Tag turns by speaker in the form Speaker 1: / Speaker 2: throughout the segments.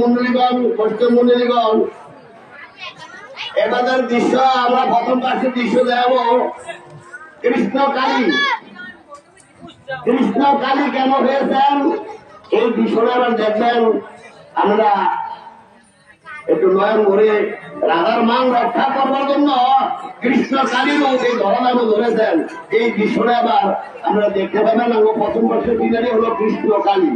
Speaker 1: মন্ডলীগণ, বৈষ্ণব মন্ডলীগণ, এবারের দৃশ্য আমরা প্রথম পাশে দৃশ্য দেব কৃষ্ণ কালী। কৃষ্ণ কালী কেন হয়েছেন এই দৃশ্যটা আবার দেখবেন। আমরা একটু নয়ন ভরে রাধার মান রক্ষা করবার জন্য কৃষ্ণ কালীরও এই ধরনামও ধরেছেন। এই দৃশ্যটা আবার আমরা দেখতে পাবেন। প্রথম বর্ষের দিনারি হলো কৃষ্ণ কালী।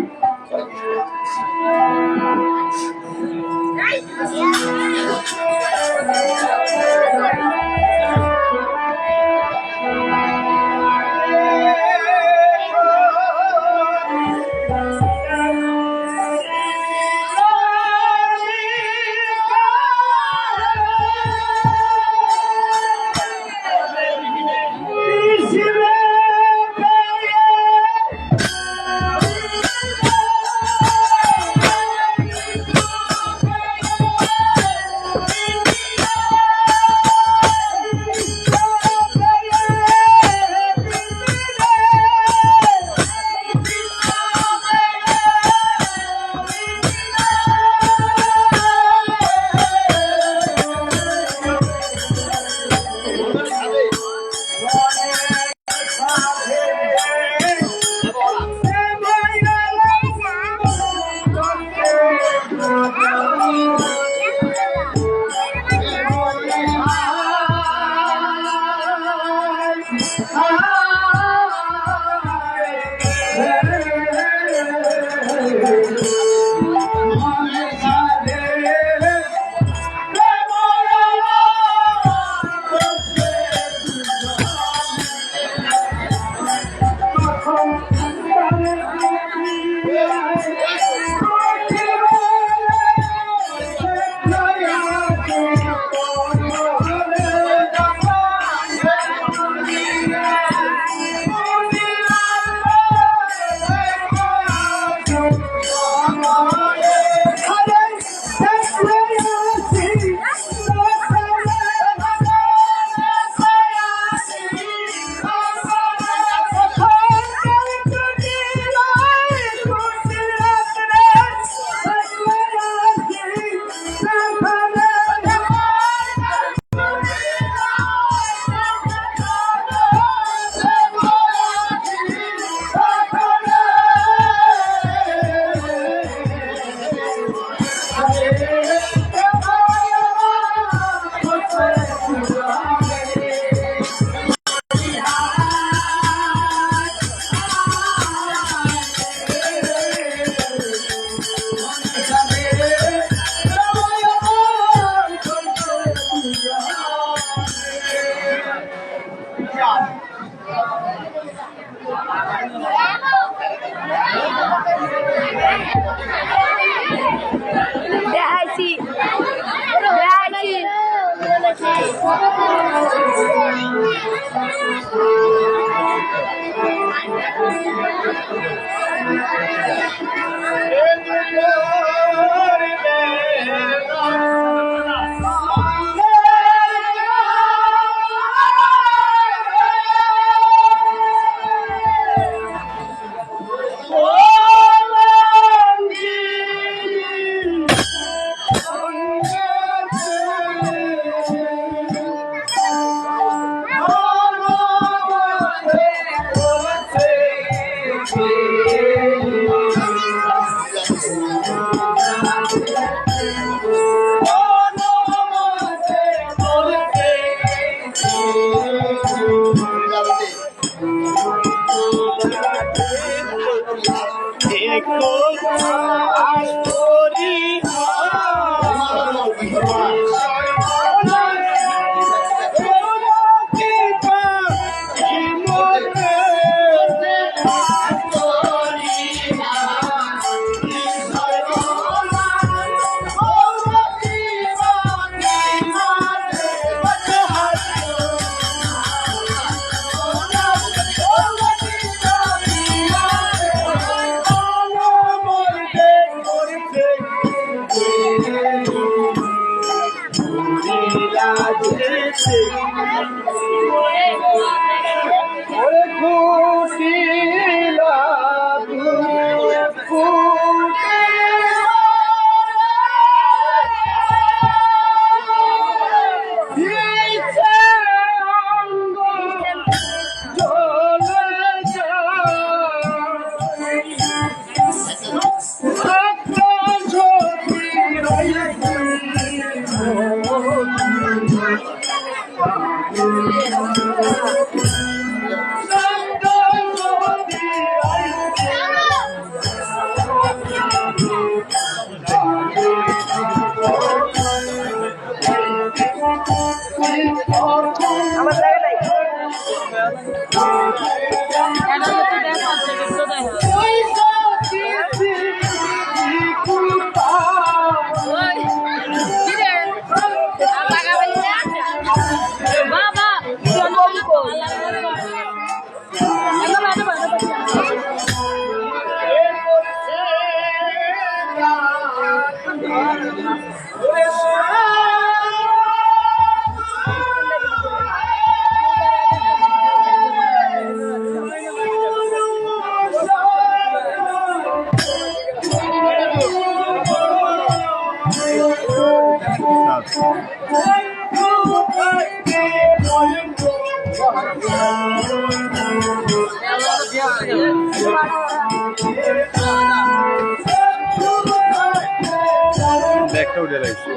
Speaker 2: একটা উঠে লাগছে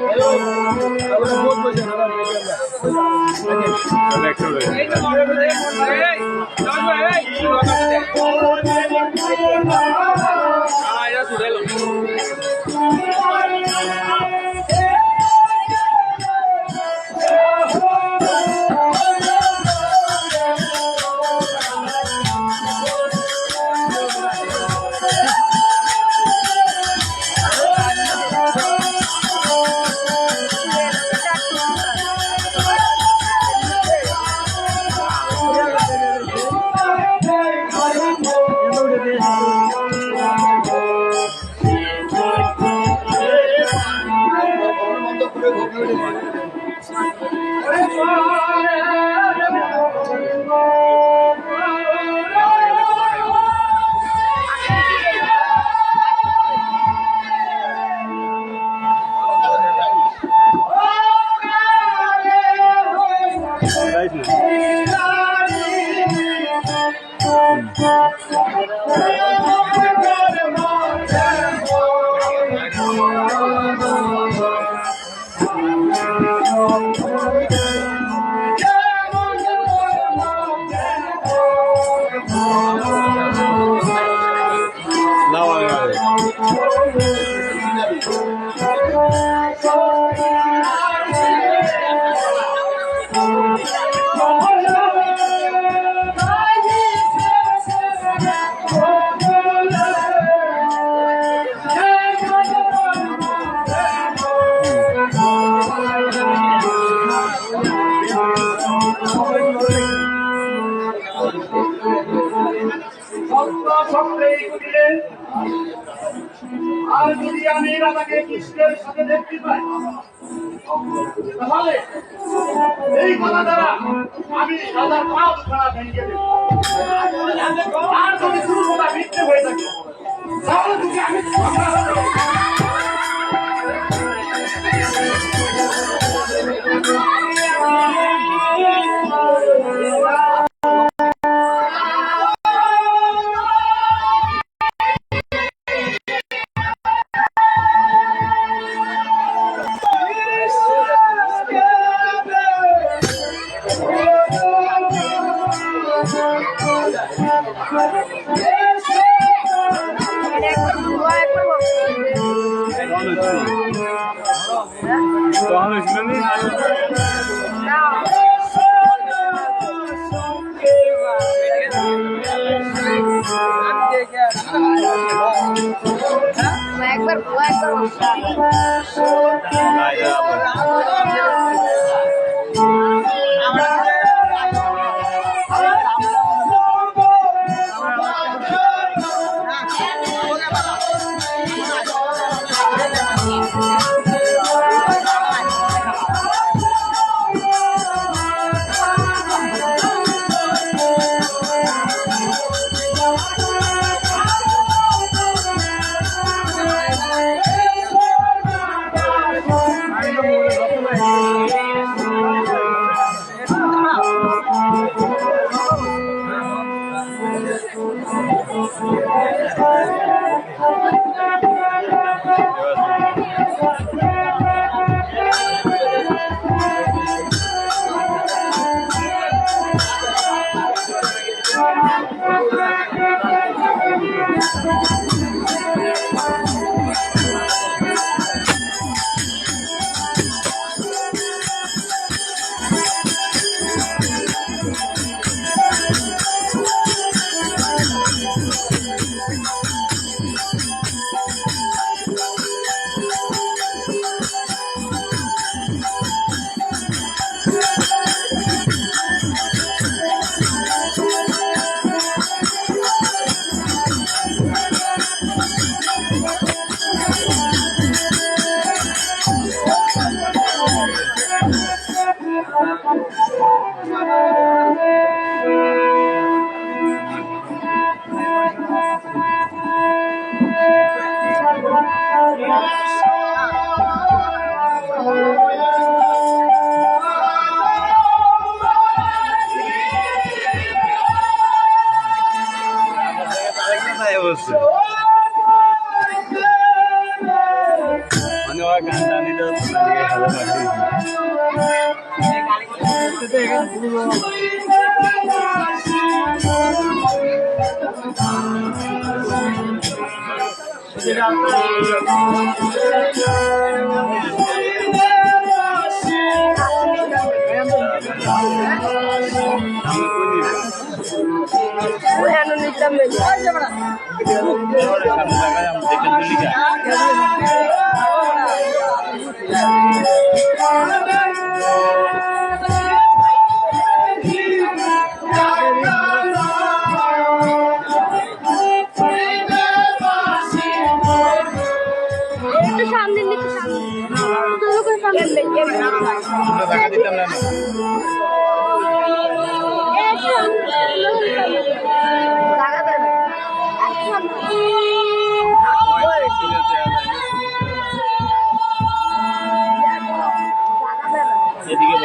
Speaker 2: একটা উঠে
Speaker 1: আর যদি আমি রাধাকে কৃষ্ণের সাথে দেখতে পাই তাহলে এই কথা দ্বারা আমি রাধার পাপ ছাড়া ভেঙে দেব। আর যদি শুরু কথা মিথ্যে হয়ে থাকে তাহলে তুমি আমি
Speaker 2: করছে মানে ওরা গান টানিতে টাকা দিতাম না এদিকে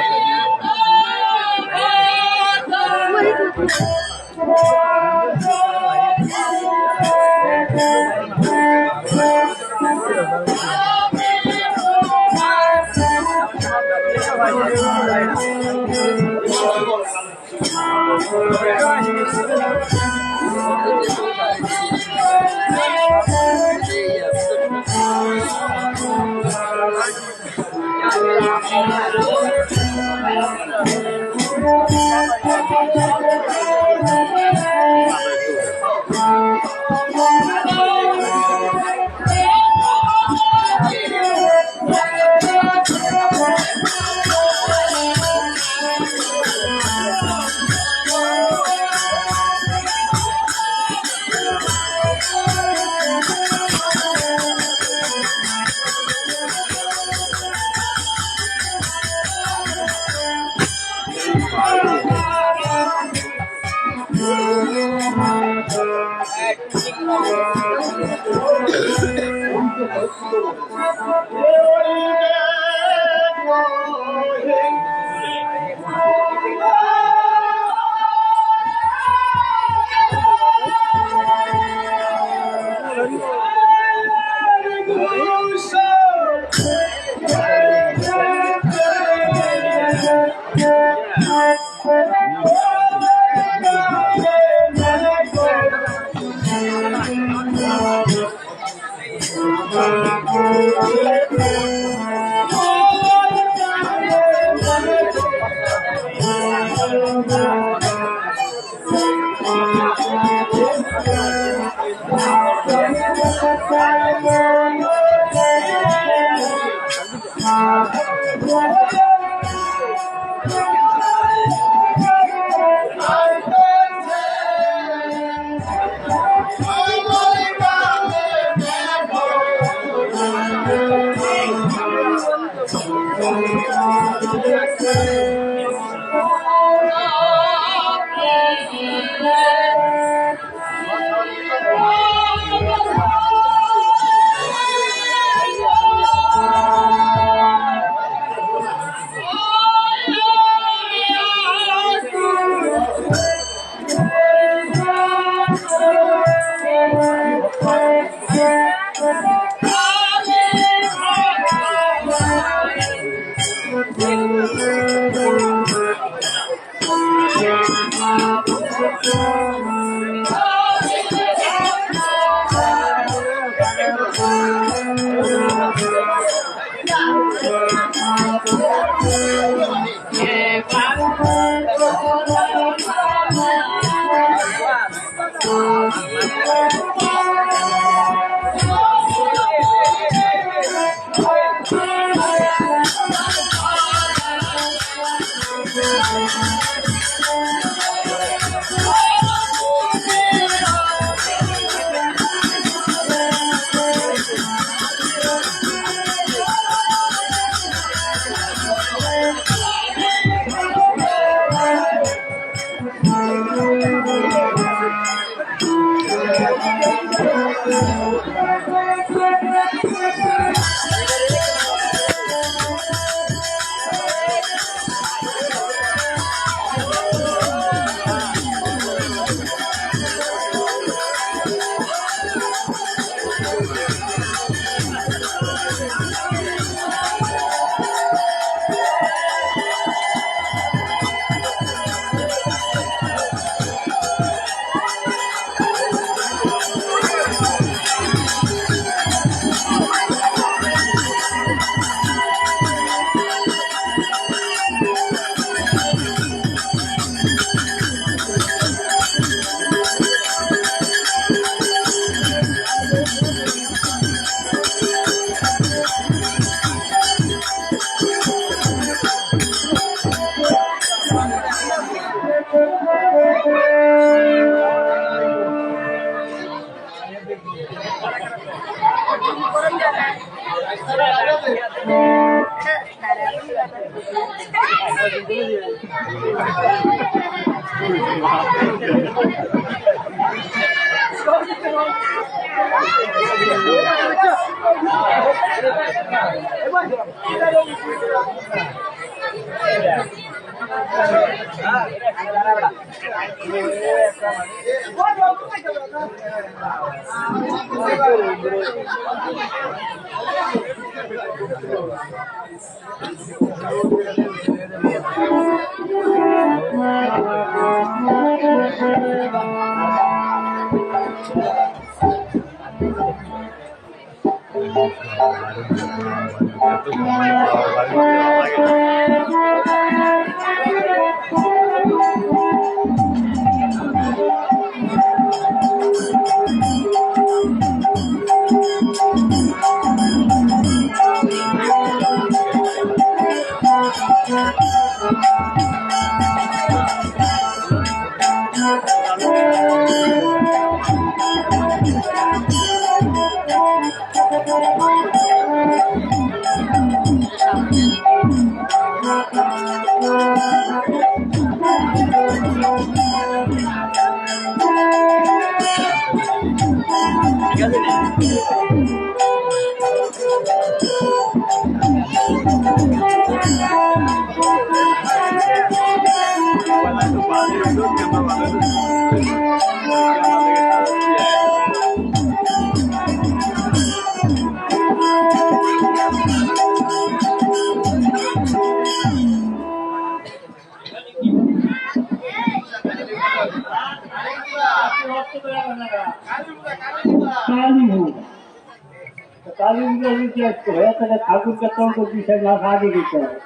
Speaker 3: ঠাকুর কেতন করছি সে মাছ আগে দিতে হবে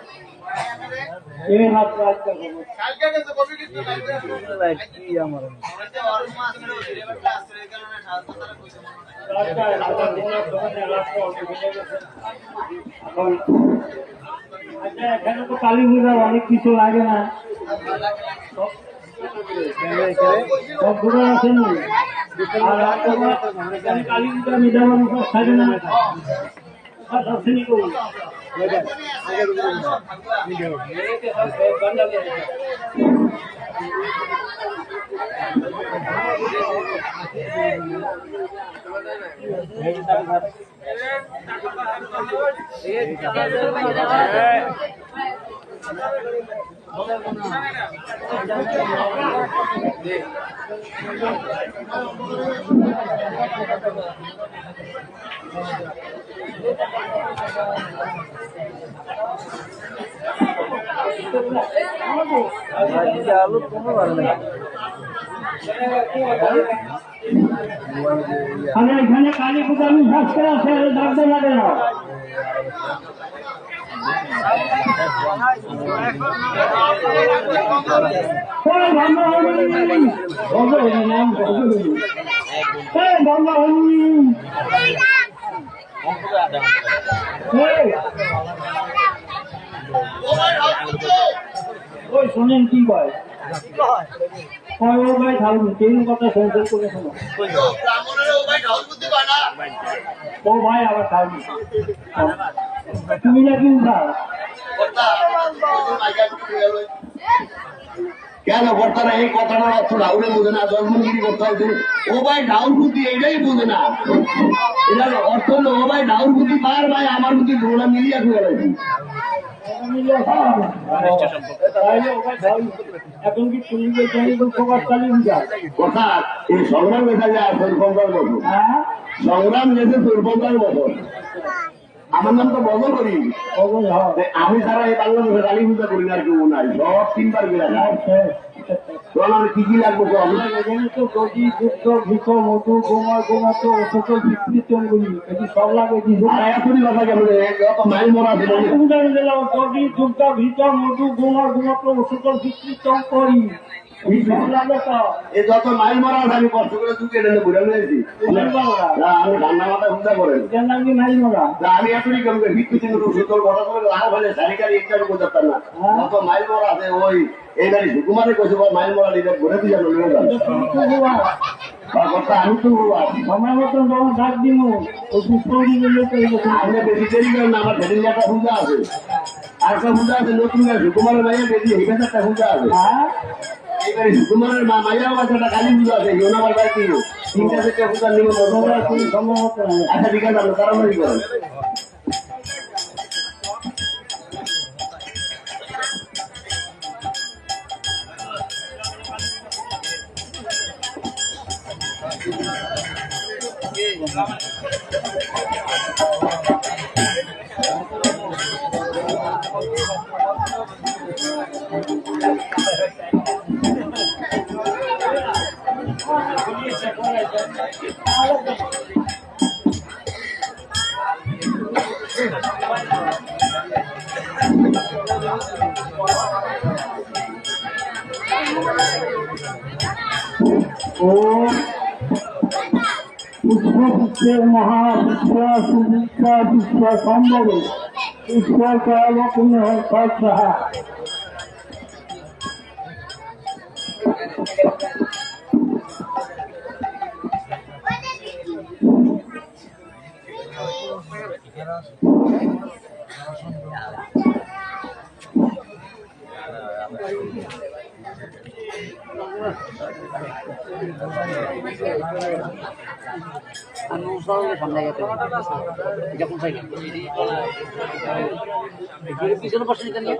Speaker 3: এই মাত্র আজকে আচ্ছা এখানে তো কালী পূজা অনেক কিছু লাগে না সব ঘুরে আসেন আর কালী পূজা মেজাবান থাকে না দর্শনী করুন আলু কোনো ভালো লাগে এখানে কালী পূজা আমি ভাস্কর আছে ডাকতে লাগে না ওই শোনেন কি কয় ও ভাই ঠাকুর তিন কথা সংসার করে শোনো ও ভাই আবার ঠাকুর তুমি নাকি উঠাও
Speaker 1: কেন কর্তারা এই কথাটা অর্থ রাহুলে বোঝে না জন্মগিরি করতে হচ্ছে ও ভাই ডাউন বুদ্ধি এটাই বোঝে না এটার অর্থ হলো ও ভাই ডাউন বুদ্ধি পার ভাই আমার বুদ্ধি ধোলা মিলিয়ে খুঁজে গেছে
Speaker 3: এখন কি তুমি প্রকাশ কালী পূজা
Speaker 1: কথা এই সংগ্রাম দেখা যায় 50 বছর সংগ্রাম গেছে 50 বছর আমার নাম তো বদল করি আমি সারা এই বাংলাদেশে কালী পূজা করি না আর কেউ নাই সব 3 বার গেলাম আমি কি কি লাগবো
Speaker 3: তো দধি দুগ্ধ ভিত মধু গোমর গোমাত্র সকল বিকৃতগুলি এটি সব লাগে
Speaker 1: এখনই কথা কেন যত মাইল মরা আছে
Speaker 3: দধি দুগ্ধ ভিত মধু গোমর গোমাত্র সকল বিকৃত করি
Speaker 1: যত মাইল মরা আছে আমি কষ্ট করে দুঃখে ঢেলে ঘুরে নিয়েছি আমি ঠান্ডা মাথা হুদা করে
Speaker 3: মাইল মরা
Speaker 1: আমি এখনই কেমন ভিত্তি চিহ্ন সুতল ঘটা করে লাভ হলে সারিকারি একটা করতে না যত মাইল মরা আছে ওই এই গাড়ি সুকুমারে কইছে মাইল মরা নিতে ঘুরে দিয়ে যাবো কথা আমি তো
Speaker 3: সময় মতন যখন ডাক দিব ওই পুষ্প
Speaker 1: আমি বেশি দেরি করেন আমার সেদিন একটা পূজা আছে আর একটা পূজা আছে নতুন গাড়ি সুকুমারের ভাইয়া বেশি হিসেবে একটা পূজা আছে এবারে তোমার মায়ের কাছে একটা কালী পুজো আছে জোনা বাজার কিলো 3-4 পূজার নিয়ম
Speaker 3: তুমি সম্ভবত
Speaker 1: আচ্ছা ঠিক আছে আপনি তাড়াতাড়ি করেন
Speaker 3: ও পুষ্পপুষ্পে মহাপুষ্প সুবিক্ষা পুষ্প সম্ভবে ঈশ্বর কয়াবকুণ্য সাহা
Speaker 4: পিছনে বসে নিতে নিয়ে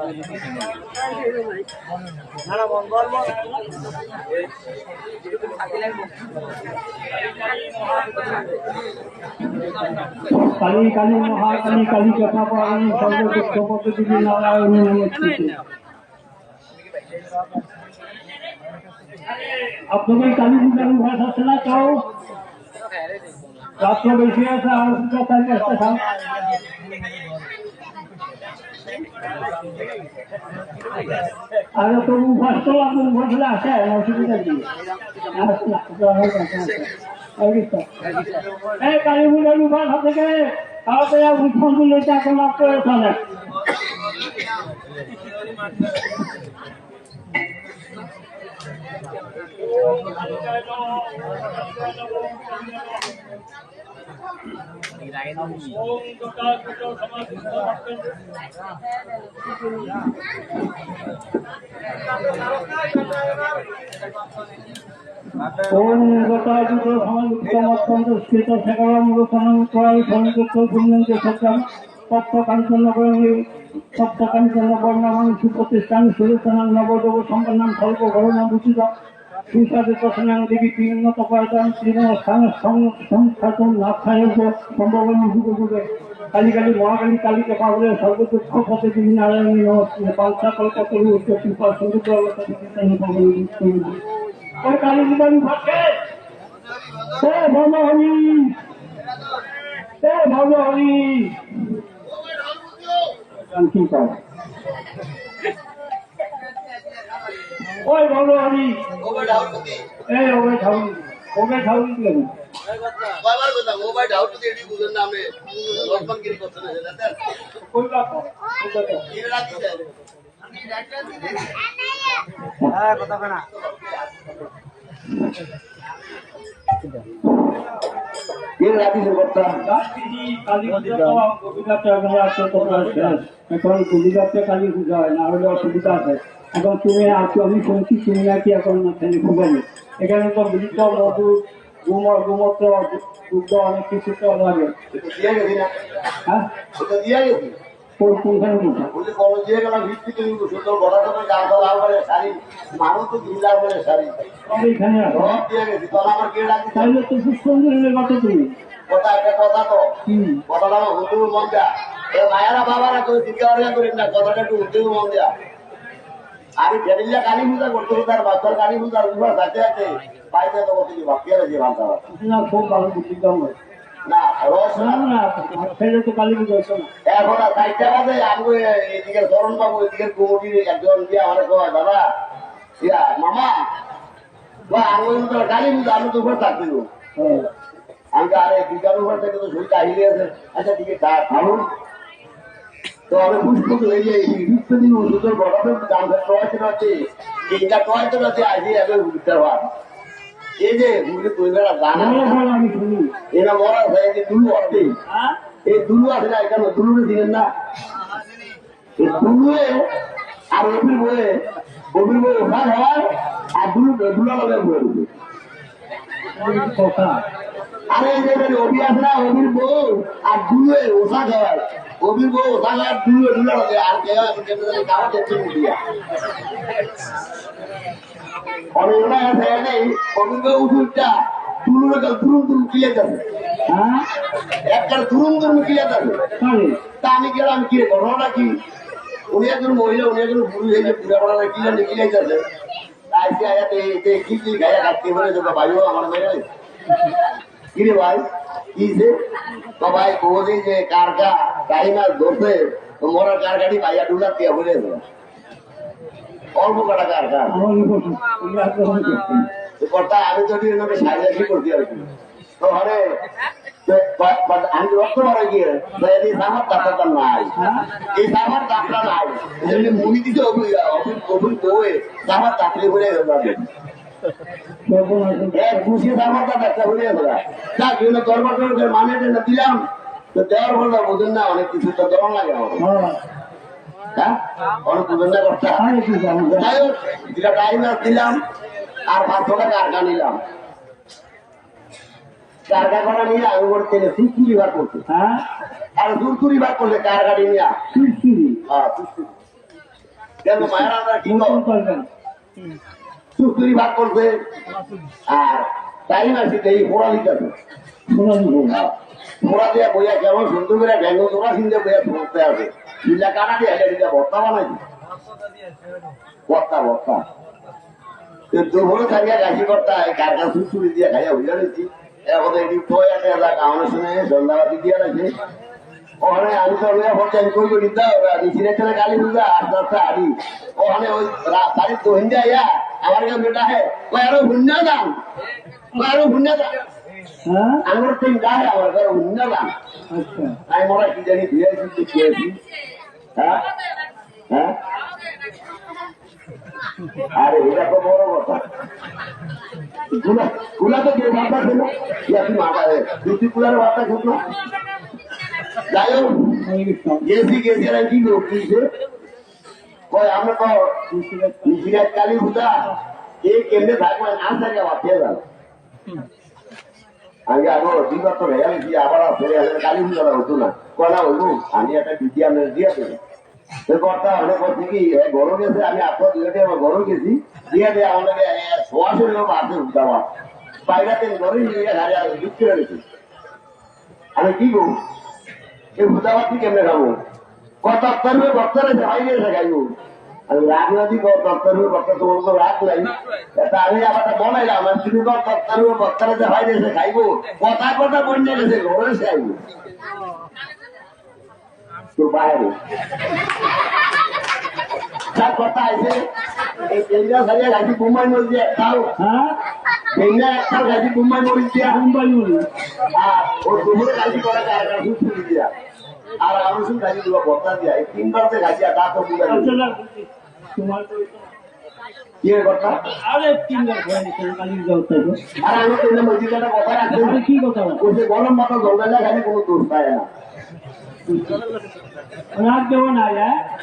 Speaker 3: কালী কালী মহাকালী কালী কথা পালন সর্বদুঃখ পদ্ধতি নারায়ণ নমস্তে আপনাদের কালী পূজার ভাষা শোনা চাও রাত্র বেশি আছে আর আরে তো উপাস তো আপনার উপাসলে আসে অসুবিধা কি এই কালী পূজার উপাস থেকে তাড়াতাড়ি উৎসব দিলে এখন আপনার চলে ওম গোটাযুত সমাজুক্তমত্তন্ত স্কৃত সেকারমূলসনমুক্তায় সংযুক্ত পুণ্যন্তে সত্যম তপ্ত কাঞ্চন সপ্ত কাঞ্চন বর্ণামাং সুপ্রতিষ্ঠান সুরচনাং নবদেব সম্পন্নাং স্বল্প ঘরণা ভূষিত সুস্বাদিত স্নান দেবী উন্নত পয়তান শ্রীমস্থান সংখ্যাতন লাক্ষায়ক সম্ভবন যুগে কালী কালী মহাকালী কালীকে পাবলে সর্বদুঃখ পথে দেবী নারায়ণী নমস্তে পালসা কলকাতার উত্তর কৃপা সমুদ্র ওই কালী পূজার ভাষে ভগহরি ভগহরি ওই ভগহরি এই ওবে ঠাউরি দিলেন
Speaker 4: কথা না
Speaker 3: এখন কবিরাতে কালী পূজা হয় না হলে অসুবিধা আছে এখন তুমি আছো আমি শুনছি তুমি নাকি এখন খুবই এখানে তো বৃদ্ধ মধু গোমূত্র দুগ্ধ অনেক কিছু তো লাগে হ্যাঁ কোনখানে এখানে তাহলে তো খুব সুন্দর কথা তুমি
Speaker 1: মায়েরা বাবারা কেউ চিন্তা করেন না কথাটা একটু উঠেও মন দেয়া আমি ফেরিল্লা কালী পূজা করতে তার বাচ্চার কালী পূজার উপর সাথে আছে বাইরে তো বসে ভাবতে যে ভাবতে
Speaker 3: খুব ভালো বুদ্ধি
Speaker 1: না রস
Speaker 3: না তো কালী পুজো
Speaker 1: এখন আর 4টা বাজে আমি এদিকে ধরুন বাবু এদিকে কমিটির একজন দিয়ে আমার কয় দাদা ইয়া মামা আমি তো কালী পূজা আমি তো উপর থাকতে আমি আরে বিকার উপর থেকে তো শরীরটা আহিলে আছে আচ্ছা ঠিক আছে থাকুন তো আমি বুঝতে এই যে দিন ওষুধের বড়দের দাম টয়তে আছে এইটা টয়তে আছে আজই আগে বুঝতে পার এই যে মুখে তৈরি জানা
Speaker 3: আমি শুনি
Speaker 1: এরা মরা হয়ে যে দুলু আছে এই দুলু আছে না এখানে দুলুরে দিলেন না এই দুলুয়ে আর অভির বয়ে ওখান হয় আর দুলা লগে বলে দিবে
Speaker 3: কথা
Speaker 1: আরে এই যে অভি আছে না অভির বউ আর দুলে ওষা খাওয়ায় অভির বউ ওষা খাওয়ায় দুলা লগে আর খাওয়া দেখছে মুখিয়া অনেকগুলা আছে নেই অভির বউ উঠুরটা দুরুম কিলে যাবে
Speaker 3: হ্যাঁ
Speaker 1: একটা দুরুম কিলে যাবে
Speaker 3: তাহলে
Speaker 1: তা আমি গেলাম কি ঘটনাটা কি উনি একজন মহিলা উনি একজন পুরুষ হয়েছে পুরা পড়া কিলে যাচ্ছে আজকে আয়াতে কি গায়ে কাটতে বলে তো ভাইও আমার মেয়ে কিরে ভাই কি যে তো ভাই কোদিন যে কারকা গাড়ি মাছ ধরছে তো মরার কার গাড়ি ভাইয়া ডুলা দিয়ে বলে অল্প কাটা কারকা কথা আমি তো সাইজাকি করছি আর কি তো হরে আমি রক্ত মারা গিয়ে আমার দাঁতটা নাই এই আমার দাঁতটা নাই মুড়ি দিতে অভিন বউয়ে আমার দাঁতলে বলে যাবে খুশি আমার দাঁতটা বলে যাবে যা বিভিন্ন দরবার মানে দিলাম তো দেওয়ার বললো বুঝুন না অনেক কিছু তো দেওয়া লাগে আমার হ্যাঁ অনেক বুঝুন না করতে যাই হোক যেটা টাইম দিলাম আর 500 টাকা আরকা নিলাম কারগা করা নিয়ে আমি করতে সুরসুরি ভাগ করছে
Speaker 3: হ্যাঁ
Speaker 1: আর সুরসুরি ভাগ করছে কার গাড়ি নিয়ে
Speaker 3: সুরসুরি
Speaker 1: হ্যাঁ সুরসুরি কেন মায়ের আমরা কি
Speaker 3: করবেন
Speaker 1: সুরসুরি ভাগ করছে আর টাইম আছে এই পোড়া লিখতে পোড়া দিয়ে বইয়া কেমন সুন্দর করে ভেঙ্গ তোরা সিন্দে বইয়া পড়তে আছে চিল্লা কাটা দিয়ে হেঁটে বস্তা বানাইছি বস্তা দুপুরে খাইয়া গাছি করতা কার কাছে সুরসুরি দিয়ে খাইয়া বুঝা নিচ্ছি এখন এটি বই আছে কামানোর সময় সন্ধ্যাবাতি দিয়ে রাখছে ওখানে আমি তো আমি কই করি নিচিনের ছেলে কালী পূজা আস্তে আস্তে হারি ওখানে ওই বাড়ির দহিন যাইয়া আমার কাছে বেটা হে ওই আরো ভুন্যা দাম
Speaker 3: হ্যাঁ
Speaker 1: আমার তিন গায়ে আমার ঘরে ভুন্যা দাম
Speaker 3: আচ্ছা
Speaker 1: আমি মনে কি জানি দিয়েছি খেয়েছি হ্যাঁ হ্যাঁ আরে এটা তো বড় কথা কুলা তো যে বার্তা ছিল আপনি মাথা দুটি কুলার বার্তা ছিল যাই হোক গেছি আর কি কিছে আমরা তো নিশিরাজ কালী পূজা এই কেমনে থাকবেন আর থাকে আবার ফের গেল আগে আবার 2 বছর হয়ে গেল আবার ফেরে গেলে কালী পূজাটা হতো না কয়না হইব আমি একটা বিদ্যা আপনার দিয়ে দেবো কথা অনেক করছি কি গরু গেছে আমি আপনার দুইটা আমার গরু গেছি দিয়ে দিয়ে আমাকে সরাসরি আছে উঠাবা বাইরে ঘরে নিয়ে গাড়ি যুক্ত করে গেছি আমি কি করবো এই ভূতাবাদ কি কেমনে খাবো কত বক্তারে ভাই গেছে খাইব আমি রাগ না দিই বক্তা তোমার তো রাগ নাই আমি আবার বলাইলাম তুমি বক্তারে ভাই গেছে খাইবো কথা বন্যে গেছে ঘরে সে আইব তো বাইরে তার কথা আছে এই কেন্দ্রা সারিয়া গাছি মুম্বাই মরি দিয়ে একটাও
Speaker 3: হ্যাঁ
Speaker 1: কেন্দ্রা একটাও গাছি মুম্বাই মরি দিয়া
Speaker 3: মুম্বাই মরি
Speaker 1: আর ওর দুপুরে গাছি করা কারটা সুস্থ দিয়া আর আমার শুধু গাছি দুটো বস্তা দিয়া এই 3 বারতে গাছি আর দাঁত বুঝা
Speaker 3: তোমার তো
Speaker 1: কি কথা
Speaker 3: আরে 3 বার করে নিতে কালি যাও তাই
Speaker 1: আর আমি কেন্দ্রা মসজিদটা কথা রাখছি
Speaker 3: কি কথা
Speaker 1: ওই যে গরম মাথা জলগালা খালি কোনো দোষ পায় না
Speaker 3: রাত দেবো না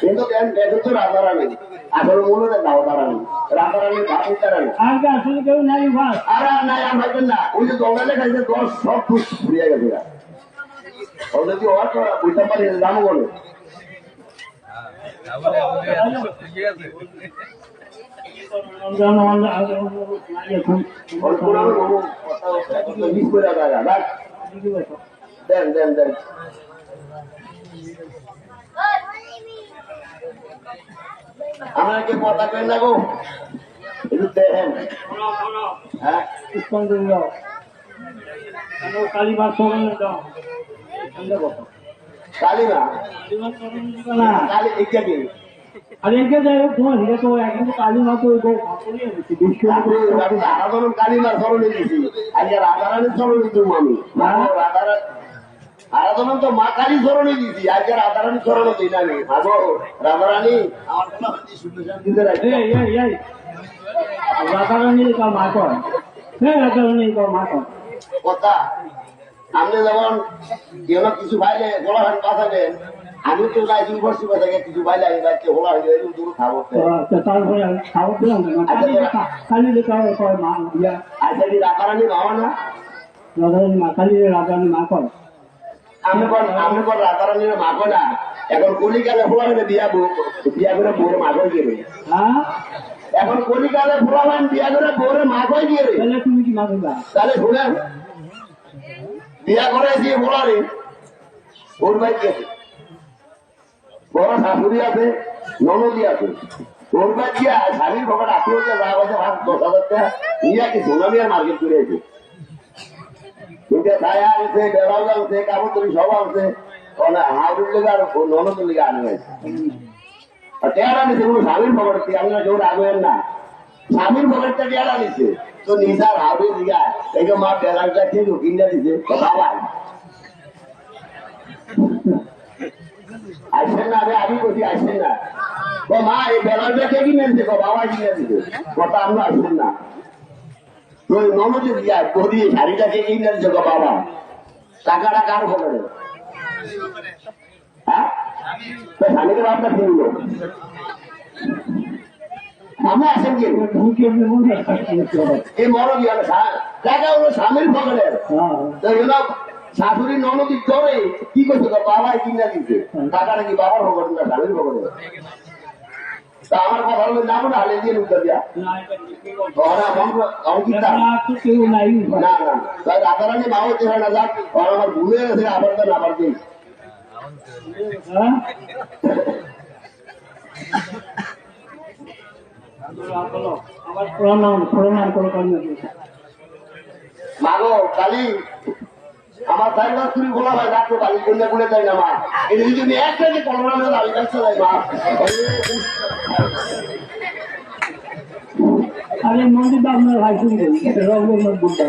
Speaker 1: কিন্তু দেখো তো রাধারানী আসলে মনে হয় রাধারানী ভাবি তারা
Speaker 3: আগে আসলে কেউ নাই ভাত
Speaker 1: আর নাই আর ভাববেন না ওই যে জলগালে খাইছে 10 সব ফুট ফুরিয়ে গেছে অলরেডি ওয়াট বুঝতে পারি দামও বলে দেন আমাকে কথা কেন না গো একটু দেখেন হ্যাঁ
Speaker 3: কালীমা সরণ দাও
Speaker 1: কালিমা
Speaker 3: না
Speaker 1: কালি এটা কি
Speaker 3: আর এদিকে যাই হোক তোমার হিরে তো এখন তো কালীমা তো
Speaker 1: আরাধন কালিমার স্মরণে দিয়েছি আজকে রাধারানীর স্মরণে দিব আমি আরাধন তো মা কালী স্মরণে দিয়েছি আজকে রাধারানীর স্মরণে দিই না আমি ভাবো রাধারানী আমার দিতে রাখি
Speaker 3: রাধারানীর কা মা কর হ্যাঁ রাধারানীর কা মা কর
Speaker 1: কথা আপনি যেমন কেউ কিছু ভাইলে বলা হয় পাঠাবেন আমি তো যাই 2 বছর থেকে কিছু বাইলে আমি বাইকে হোলা হয়ে গেল দূর খাবো
Speaker 3: তারপরে খাওয়া দিলাম কালি লেখা কয় মা ইয়া
Speaker 1: আচ্ছা কি রাখারানি ভাবা না
Speaker 3: রাধারানী মা কালি রাধারানী মা কয়
Speaker 1: আমি কোন রাখারানির মাগো না এখন কলিকালে হোলা হলে বিয়া করে বউরে মাগই গেলে
Speaker 3: হ্যাঁ
Speaker 1: এখন কলিকালে হোলা হলেন বিয়া করে বউরে মাগই গেলে
Speaker 3: তাহলে তুমি কি মাগবা
Speaker 1: তাহলে শুনেন বিয়া করে দিয়ে হোলা রে ওর ভাই গেছে বড় শাশুড়ি আছে ননদি আছে ওর ভাই গিয়া স্বামীর খবর আত্মীয় যা আছে 10,000 টাকা নিয়ে কি সোনামিয়া মার্কেট করে আছে কিন্তু ছায়া আনছে বেড়াও আনছে কাপড় তৈরি সব আনছে হাউডুর লেগে আর ননদের লেগে আনে গেছে আর টেয়ারা নিছে কোনো স্বামীর খবর আমরা কেউ রাখবেন না স্বামীর খবরটা টেয়ারা নিছে তো নিজার হাউডুর দিঘা এই মা বেড়াটা ঠিক কিনে দিছে বাবা আসেন না আমি বলছি আসেন না ও মা এই বেড়াটা কে কিনে দিছে বাবা কিনে দিছে কথা আমরা আসেন না ওই ননদে দিয়া বদি শাড়িটাকে কিনে দিছে বাবা টাকাটা কার খবরে হ্যাঁ স্বামীকে বাপটা কিনলো আমি আসেন কি এই মরণ টাকা হলো স্বামীর খবরের শাশুড়ি ননদি ধরে কি করছে বাবাই কিনা দিচ্ছে টাকাটা কি বাবার খবর না স্বামীর খবরে তা আমার কথা হলো না বলে হালে দিয়ে উত্তর দিয়া না না রাতারানি মাও চেহারা না যাক আর আমার ভুলে গেছে আবার দেন আবার দিন মাগো কালি আমার তাই মাছ তুমি বলা হয় রাখো বালি কন্যা করে দেয় না মা এই যদি তুমি একটা যে কলমা দাবি কাছে দেয় মা
Speaker 3: আরে মন্দিরটা আপনার ভাই শুনবে রঙের মন্দিরটা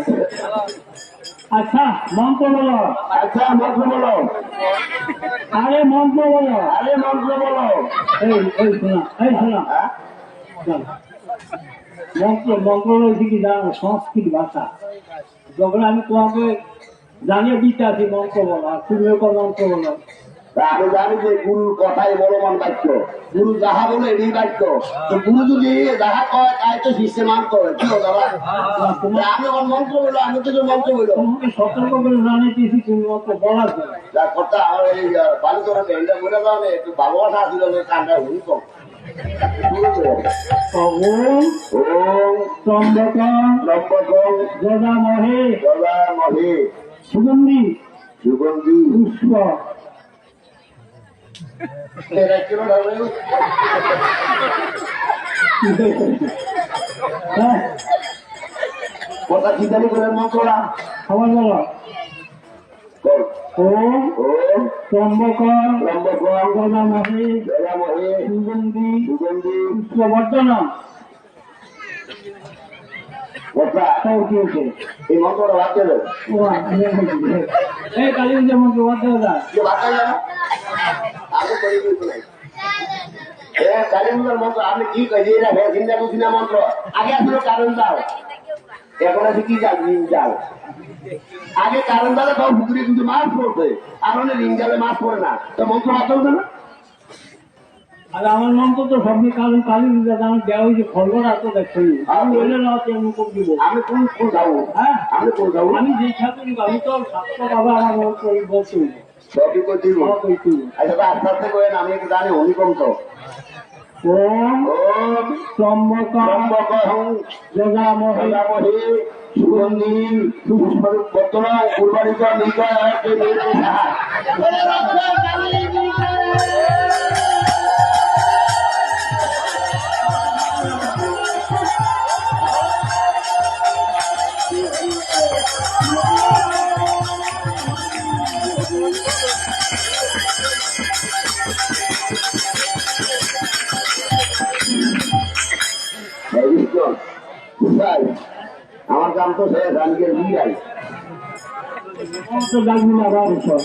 Speaker 3: আচ্ছা মন্ত্র বলো
Speaker 1: আচ্ছা মন্ত্র বলো
Speaker 3: আরে মন্ত্র বলো
Speaker 1: আরে মন্ত্র বলো
Speaker 3: এই শোনা মন্ত্র রয়েছে কি জানো সংস্কৃত ভাষা যখন আমি তোমাকে জানিয়ে দিতে আছি মন্ত্র বলো আর তুমিও মন্ত্র বলো
Speaker 1: আমি জানি যে গুরুর কথাই বলবান বাক্য গুরু যাহা বলে এটাই বাক্য তো গুরু যদি যাহা কয় তাই তো শিষ্যে মানতে হবে কি দাদা আমি আমার মন্ত্র বললো আমি তো মন্ত্র বললো
Speaker 3: তোমাকে সতর্ক করে জানিয়েছি তুমি মন্ত্র বলার জন্য
Speaker 1: যা কথা আমার এই বালি তোরা ব্যান্ডটা বলে দাও না একটু ভালোবাসা আসছিল কানটা হুই কম
Speaker 3: সুগন্ধি পুষ্প
Speaker 1: কথা চিন্তানি করে মন্ত্রটা
Speaker 3: খবর বলো পুষ্পবর্ধন
Speaker 1: এই মন্ত্রটা বাচ্চা দেয়
Speaker 3: এই কালী যে মন্ত্র বাচ্চা যায়
Speaker 1: আমি করি কিন্তু নাই কালীর মন্ত্র আপনি কি কাজে চিন্তা করছি না মন্ত্র আগে আসলে কারণ দাও এখন আছে কি জাল আগে কারণ দালে সব পুকুরে কিন্তু মাছ পড়ছে আর অনেক রিং জালে মাছ পড়ে না তো মন্ত্র হাত চলবে না
Speaker 3: আর আমার মন্ত্র তো সবই কারণ কালী আমার দেওয়া হয়েছে ফলবর এত দেখছি আমি বলে না মুখ দিব
Speaker 1: আমি কোন যাবো
Speaker 3: হ্যাঁ
Speaker 1: আমি কোন যাবো
Speaker 3: আমি যে ঠাকুর আমি তো ছাত্র বাবা আমার মন্ত্র বলছি
Speaker 1: সবই করছি আচ্ছা আস্তে আস্তে করেন আমি একটু জানি হনিকম তো সুগন্ধি বর্তমান কুরবানিত আমার কাম তো শেষ আজকে বিয়াই
Speaker 3: ডাকবি না আবার সব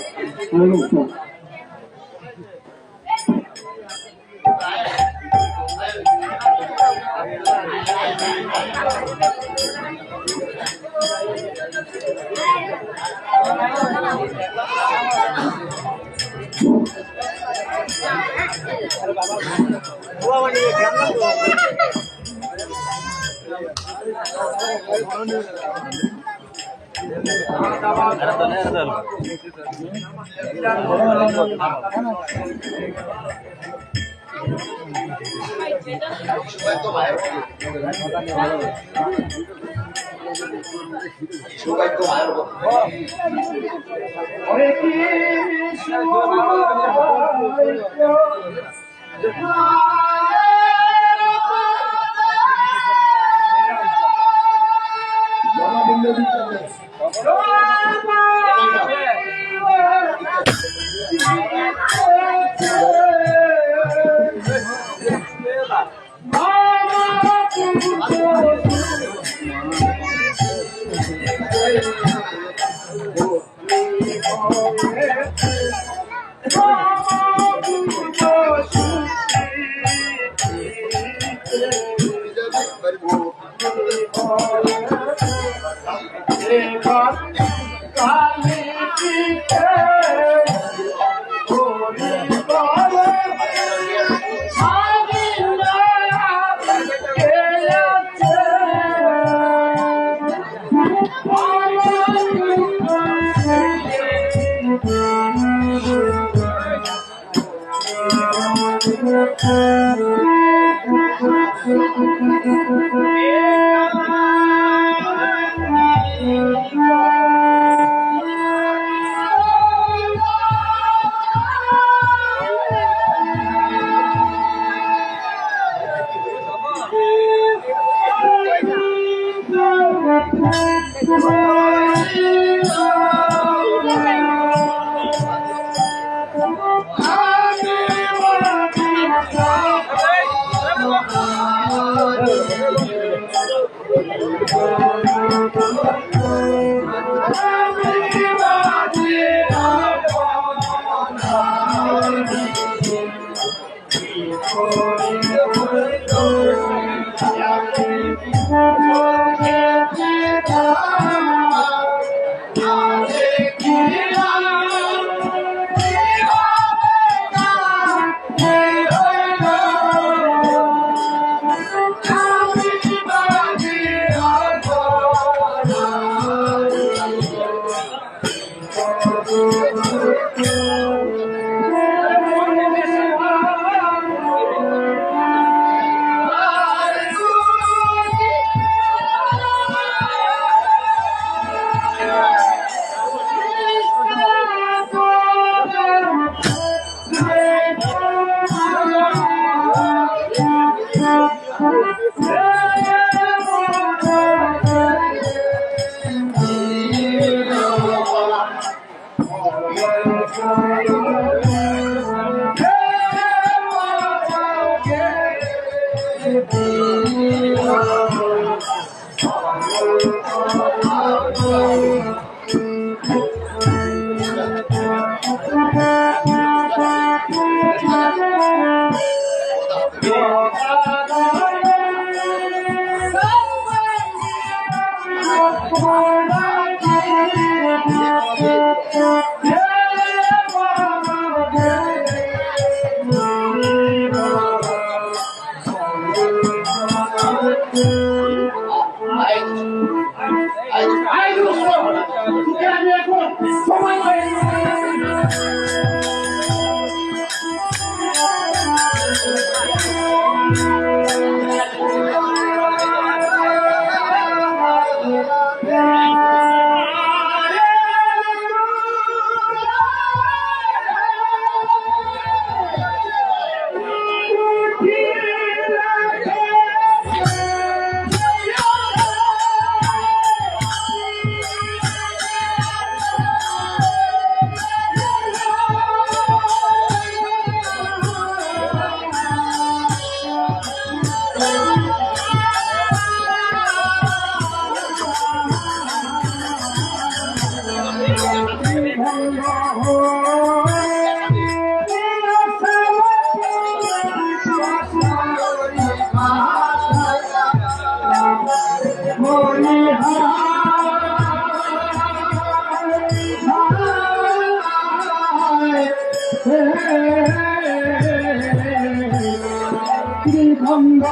Speaker 3: বন্ধ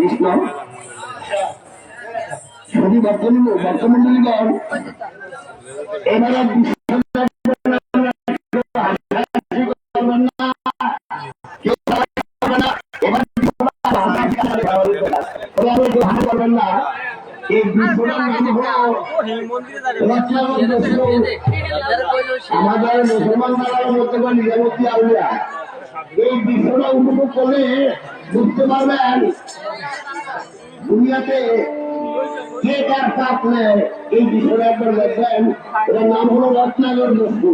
Speaker 1: কৃষ্ণ শুধু ভক্তমন্ডলীগণ এবারে করবেন না এই বিশ্বনাথ আমাদের মুসলমান মেলার মধ্যে নিরাপত্তি আউলিয়া এই বিশ্বটা উপভোগ করলে বুঝতে পারবেন দুনিয়াতে কে কার পাপ নেয়। এই বিষয়টা একবার দেখবেন, এটার নাম হলো রত্নাগর বস্তু।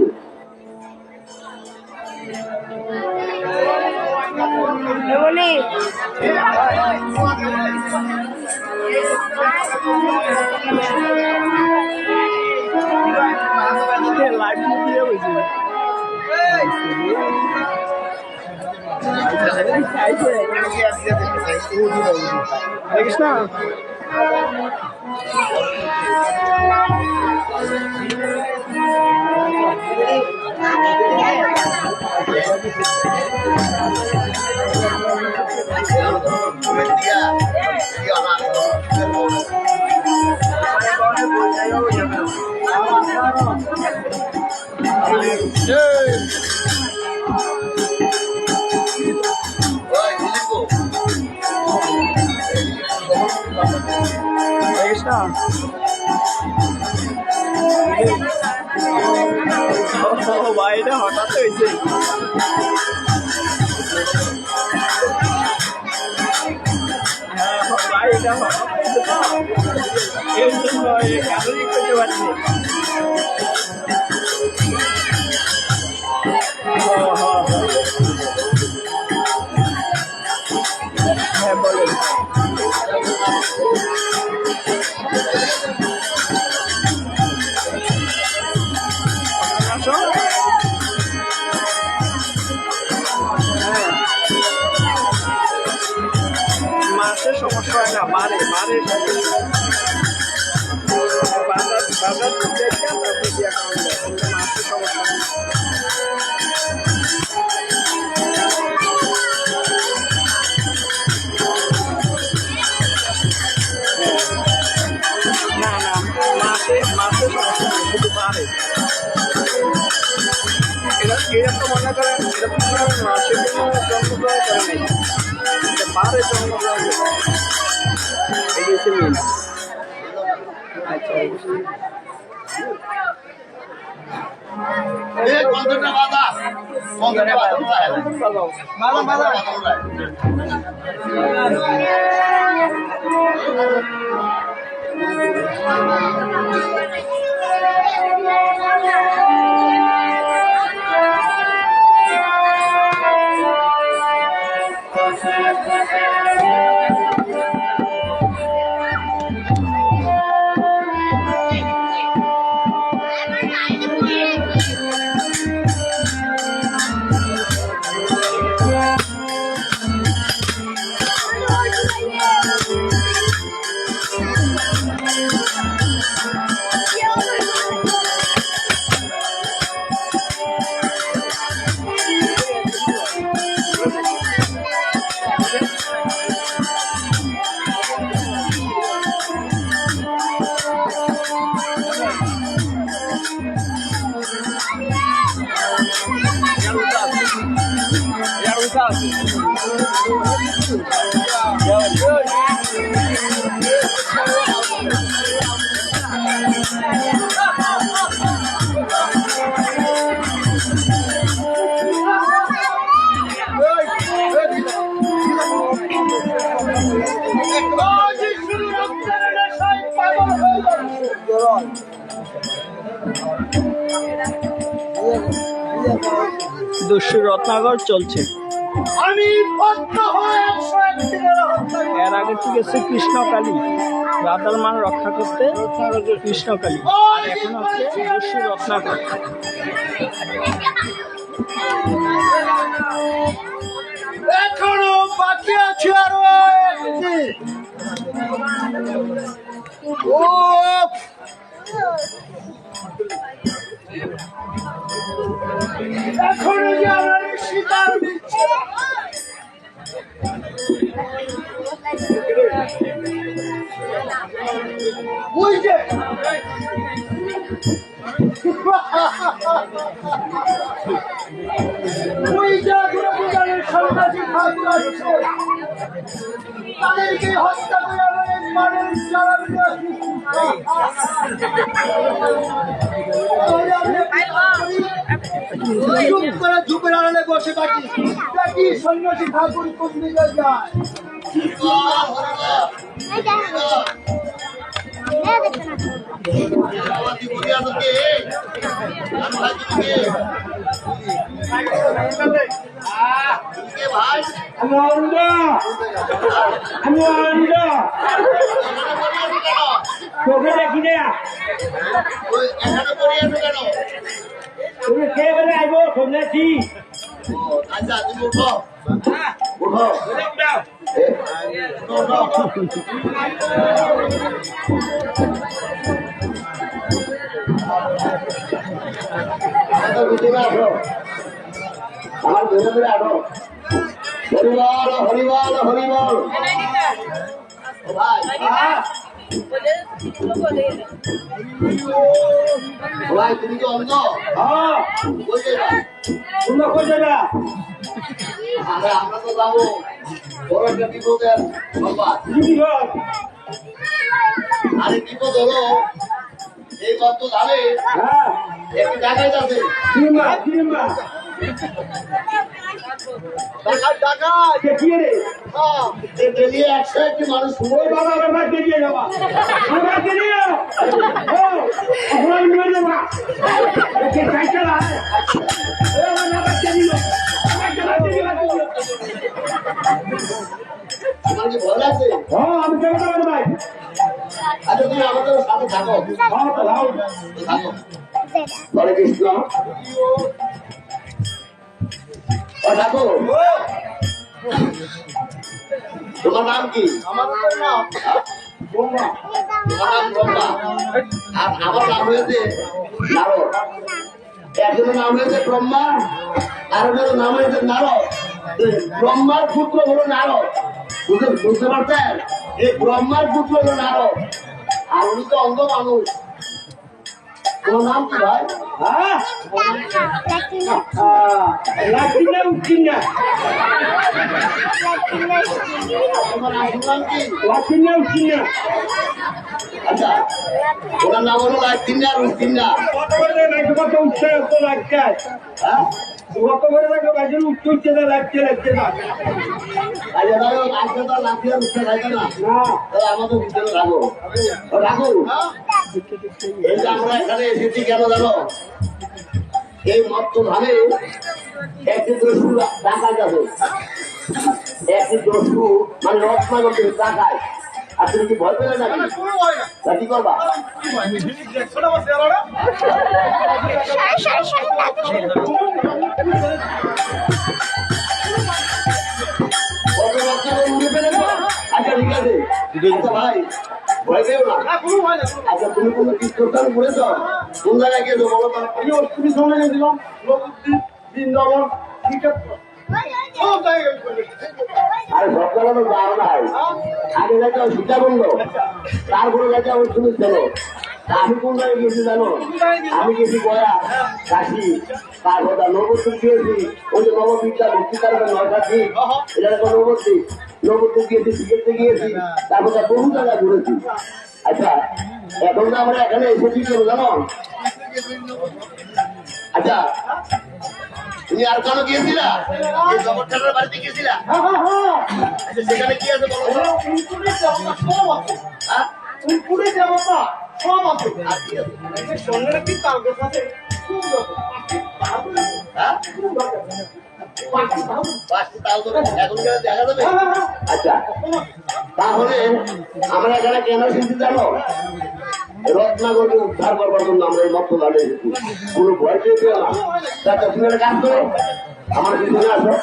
Speaker 2: বাইরে হঠাৎ হয়েছে বাইরে হঠাৎ এর জন্য ক্যালোরি করতে পারছি হ্যাঁ বলেন মাছের সমস্যা হয় না, বাড়ে বাড়ে বাজার বাজার মাছের সমস্যা হয় না। না মাছের সমস্যা নেই, শুধু বাড়ে। এরকম মনে করেন এরকম মাছের কোনো জন্মগ্রহণ করে নেই, বাড়ে জন্মগ্রহণ করে এই হচ্ছে মেন। দুশো রত্নাগর চলছে। এর আগে ঠিক আছে কৃষ্ণকালী, রাধার মান রক্ষা করতে কৃষ্ণকালী, আর এখন হচ্ছে দুশো রত্নাগর। এখনো বাকি আছে আরো এখনো যে আমরা শিকার দিচ্ছি বুঝছে সন্ন্যাসী ঠাকুর আসছে তাদেরকে হত্যা করে আমাদের মানের ঝুপের আড়ালে বসে থাকি দেখি সন্ন্যাসী ঠাকুর কোন দিকে যায় চোখে দেখি না তুমি খেয়ে বেড়ে আইব সন্ন্যাসী
Speaker 1: আচ্ছা তুমি উঠো উঠো আমার ধরে ধরে আঠো হরিবল হরিবল হরিবল ভাই তুমি কি অন্ধ? আমরা তো যাবো বড় একটা বিপদের সংবাদ। আরে বিপদ হলো এই গত ধারে একটি জায়গায় যাবে একটি মানুষ তোমার কি ভয় লাগছে?
Speaker 3: আমি কেমন ভাই
Speaker 1: আচ্ছা তুমি আমাদের সাথে থাকো থাকো হরে কৃষ্ণ থাকো তোমার নাম কি?
Speaker 2: আমার নাম
Speaker 1: তোমার নাম ব্রহ্মা আর আমার নাম হয়েছে নারদ। একজনের নাম হয়েছে ব্রহ্মা আর একজনের নাম হয়েছে নারদ। ব্রহ্মার পুত্র হলো নারদ, বুঝতে পারছেন? এই ব্রহ্মার পুত্র হলো নারদ আর উনি তো অন্ধ মানুষ। তোমার নাম কি ভাই? তোমার নাম কি? আচ্ছা ওনার নাম হলো লাইটিনা রুস্তিনা। আমাদের ভিতরে রাখো রাখো। এই যে আমরা এখানে এসেছি কেন জানো? এই মত্ত ধানে একটি দস্যু টাকা যাবে, একটি দস্যু মানে রত্না করতে টাকায়। আর তুমি কি ভয় পেলে নাকি? কি করবা? আচ্ছা ঠিক আছে আচ্ছা ভাই ভয় পেও না। আচ্ছা তুমি কোনো তীর্থস্থান ঘুরেছ? কোন জায়গায় গিয়েছো বলো তো?
Speaker 2: আমি অষ্টমী সময় গেছিলাম বৃন্দাবন
Speaker 1: আরে সব জায়গা তো যাওয়া নাই। আগে যাইতে হবে সীতাকুণ্ড, তারপরে যাইতে হবে তুমি চলো। আমি কোন জায়গায় গেছি জানো? আমি গেছি গয়া, কাশি, তারপর নবদ্বীপ গিয়েছি। ওই যে নবদ্বীপটা ভক্তি তারপরে নয়কাশি, এটা তো নবদ্বীপ। নবদ্বীপ গিয়েছি, সিলেটে গিয়েছি, তারপর বহু জায়গায় ঘুরেছি। আচ্ছা এখন তো আমরা এখানে এসেছি কেন জানো? আচ্ছা তুমি আর কেন গিয়েছিলা? জগৎ বাড়িতে গিয়েছিলা? আচ্ছা সেখানে কি আছে বলো? আচ্ছা তাহলে আমরা এখানে কেন এসেছি জানো? রত্নাগরকে উদ্ধার করবার জন্য আমরা এই মত দাঁড়ে এসেছি। কোনো ভয় পেয়েছে না। আচ্ছা তুমি একটা কাজ করো, আমার পিছনে আসো।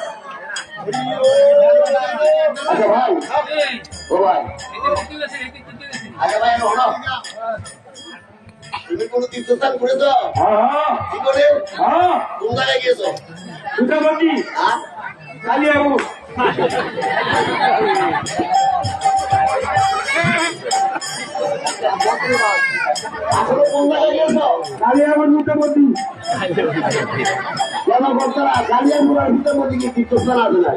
Speaker 1: আচ্ছা ভাই ও ভাই আগে ভাই হলো তুমি কোনো তীর্থস্থান করেছ? কি করে? কোন জায়গায় গিয়েছো? হ্যাঁ?
Speaker 3: কালিয়াবু
Speaker 1: আসলে কোন জায়গায় গিয়েছো?
Speaker 3: কালিয়াবুর মুখোমুখি
Speaker 1: কেন ভক্তরা কালিয়াপুরের ভিতর মধ্যে কি তীর্থস্থান আছে না?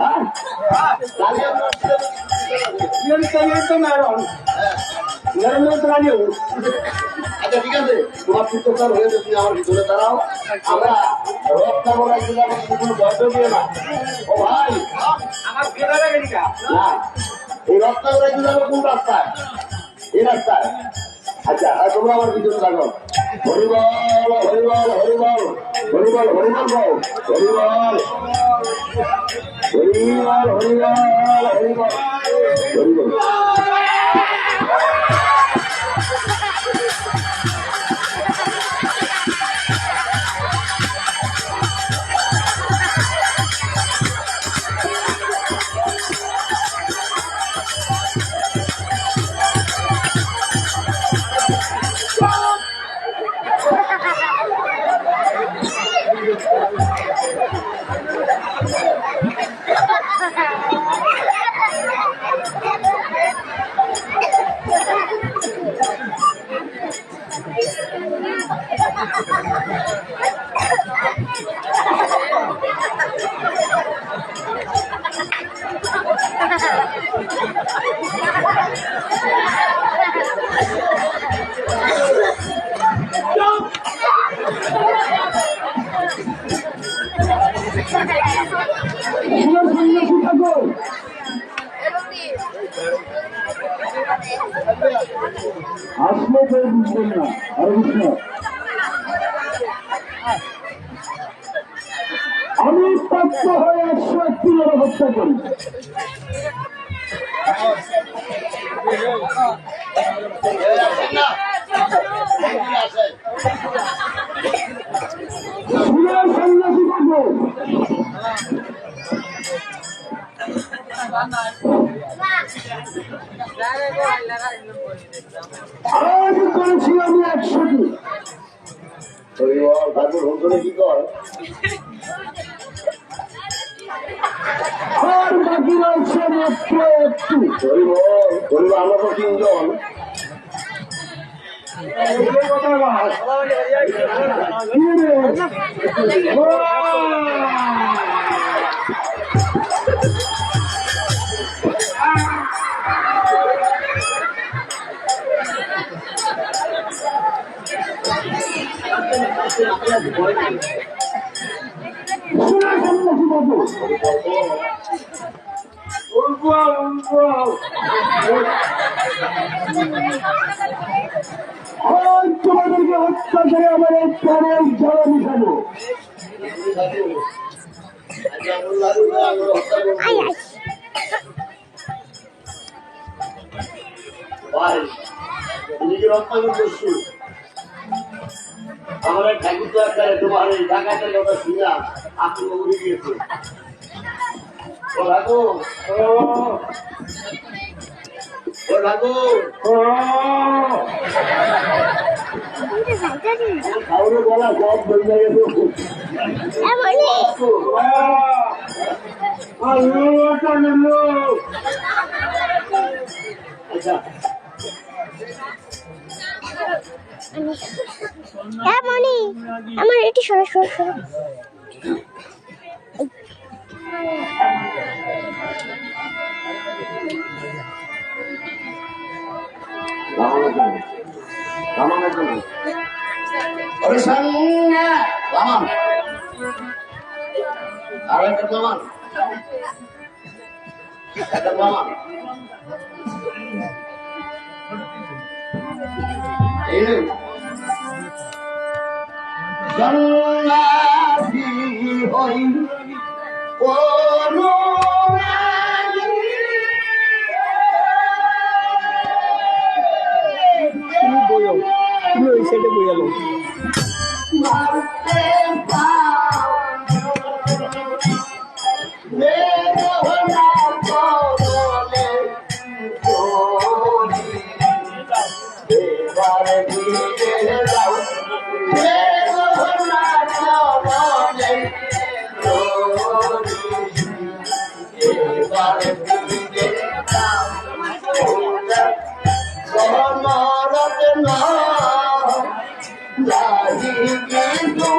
Speaker 1: হ্যাঁ? কালিয়াপুরের ভিতর আচ্ছা ঠিক আছে, তোমার তীর্থস্থান হয়েছে, তুমি আমার ভিতরে দাঁড়াও। আমরা রত্নাগর জেলার মধ্যে কোনো বয়স দিয়ে না। ও ভাই না, এই রত্নাগর জেলার কোন রাস্তায়? এই রাস্তায়। আচ্ছা তোমরা আমার ভিতরে থাকো। হরিবল হরিবল হরিবল হরিবল হরিবল গাও, হরিবল হরিবল হরিবল হরিবল হরিবল।
Speaker 3: আসলে কেউ বুঝবেন না, আর বুঝল আমি প্রাপ্ত হয়ে 101 জন হত্যা করি। সন্ন্যাসী থাকবো আজ করেছি আমি 100টি।
Speaker 1: ঠাকুর হুজুরে কি কর?
Speaker 3: আর বাকি রয়েছে মাত্র একটু।
Speaker 1: আমরা তো 3 জন।
Speaker 3: তোমাদেরকে হত্যা করে আমার এই প্রাণের জ্বালা মিশাবো।
Speaker 1: আমার এক ঠাকুর তো একটা তোমার এই ঢাকাতে কথা শুনা আপনি উড়ে গিয়েছে। ও ঠাকুর ও ঠাকুর খাওয়ানো বলা সব বলতে গেছে। আচ্ছা
Speaker 5: হ্যাঁ মনি আমার এটি সরো সরো সরো
Speaker 1: সন্ন্যাসী হই
Speaker 2: তুমি বইও, তুমি ওই সাইডে বইয়ালো।
Speaker 1: এবার ফিরে যাও হে রঘুনাথ বলে এবার ফিরে যাও কমরত না যাহি কিন্তু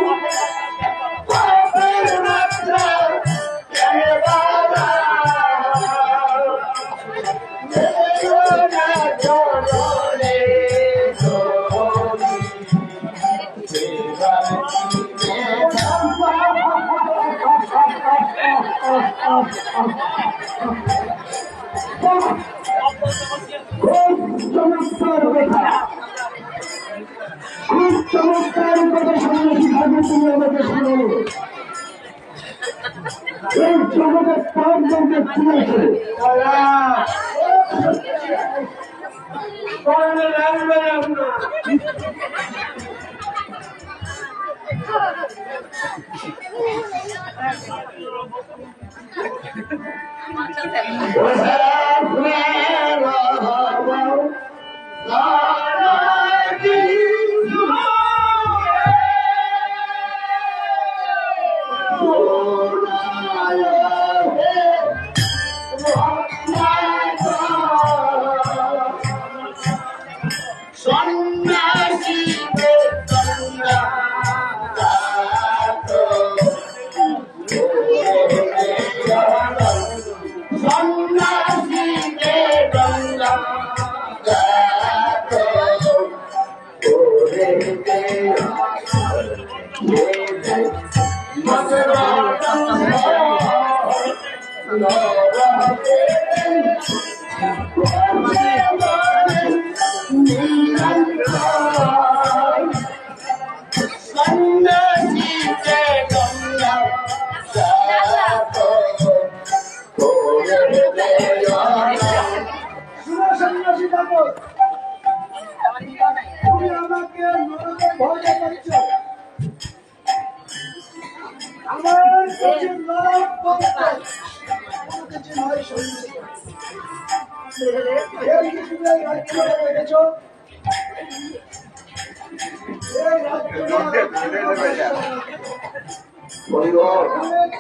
Speaker 1: পাপের মাত্রা কেন বাবা
Speaker 3: খুব চমৎকার কথা সন্ন্যাসী ঠাকুর তুমি আমাকে শোনালো। এই জগতের পাপকে তুলেছে
Speaker 1: সন্ন্যাসী
Speaker 3: সন্ন্যাসী ঠাকুর তুমি আমাকে ভয় দেখাচ্ছ। আমার কাছে লাভ বলতে আমার কাছে নয় সন্ন্যাসী এই কিছুটা রাজ্য রেখেছ এই রাজ্য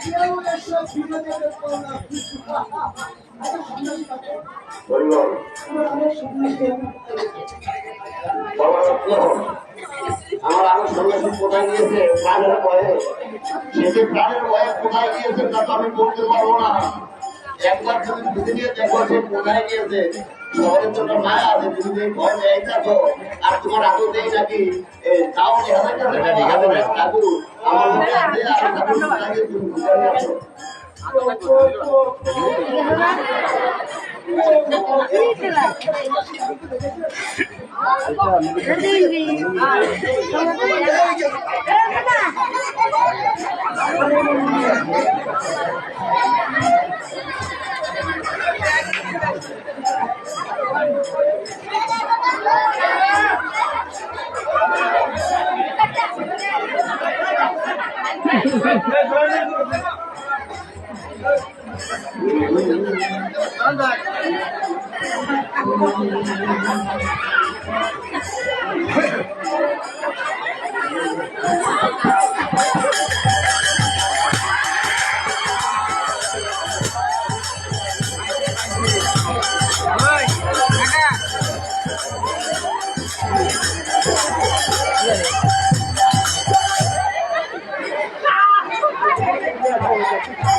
Speaker 3: কেউ এসব ফিরে যেতে পারো না।
Speaker 1: আমার আগে সন্ন্যাসী কোথায় গিয়েছে প্রাণের ভয়ে, সে প্রাণের ভয়ে কোথায় গিয়েছে তা তো আমি বলতে পারবো না। একবার তুমি বুঝে নিয়ে দেখো সে কোথায় গিয়েছে। শহরের জন্য মায়া আছে, তুমি যে ভয় নেই থাকো আর তোমার আগে দেই নাকি তাও ঠাকুর আমার মনে আছে আর ঠাকুর কোথায় গিয়ে তুমি বুঝে নিয়ে আসো।
Speaker 2: Yeah.